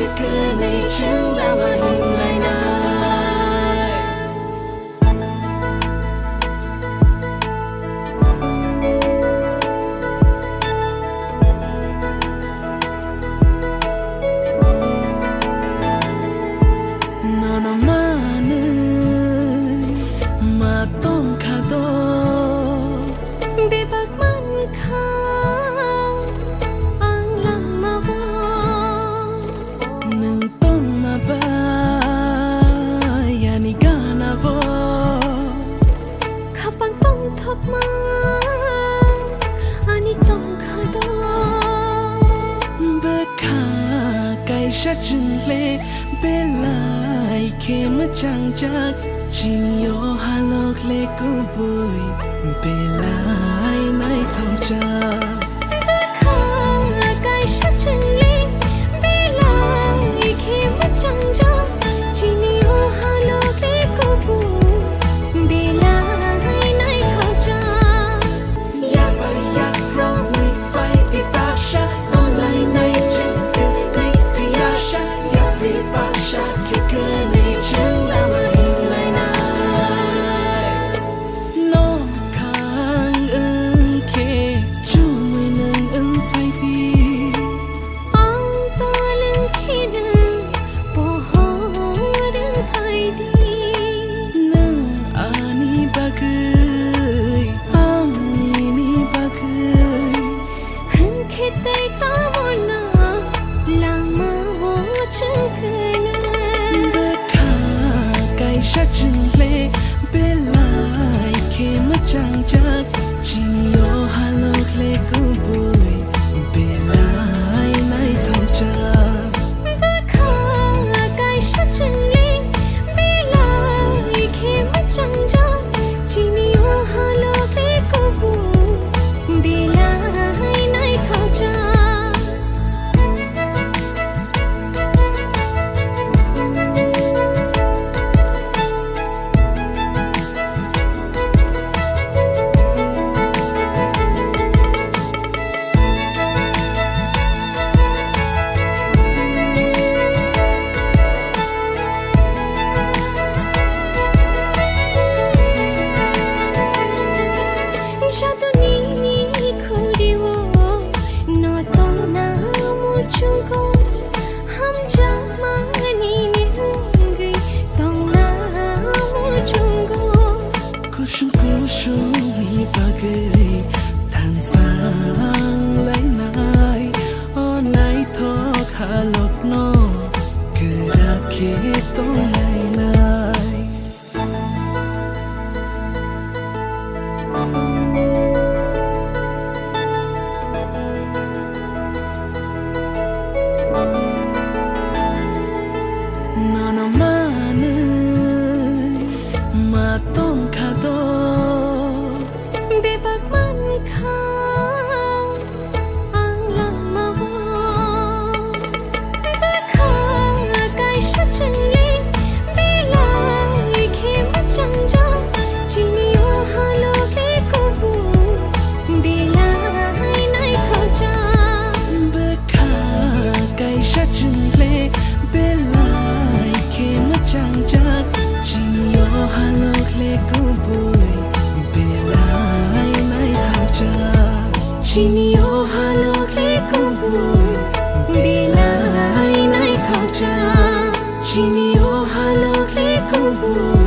คิดคืนในฉันแล้วมาหินไหลนาชัดจึงเลเบลายเคมจังจักชินโยฮาโลกเลกูบุยเบลายในท้องจักข้างกายชัดจึงเลเบลายเคมจังจักชินโยฮาโลกเลกูบุยเบลายในท้องจักอยากไปอยากร้องไม่ไฟที่ปากฉันต้องไหลในจิตPasha kekene chula mahilai nai no kang ung ke chui nung ung phai thi ang ta lung khi nung po ho ring thai di nung ani bagui ang ni bagui hun ke tai ta mo na lang ma wo chungชัดจึงเลเบลายเคมจังจักชินโยฮาโลกเลกูบุยเบลายในท้องจักข้างกายชัดจึงเลเบลายเคมจังจักชินโยฮาโลกเลกูบุยเบลายในท้องจักท่านสร้างไหลนายอ้อนไหนทอขาลกนอเกิดอาเขตต้องไหลนายนอนมาเนยมาต้องขาโตชินโยฮาโลกเลกูบุยเบลายในท้องจักชินโยฮาโลกเลกูบุย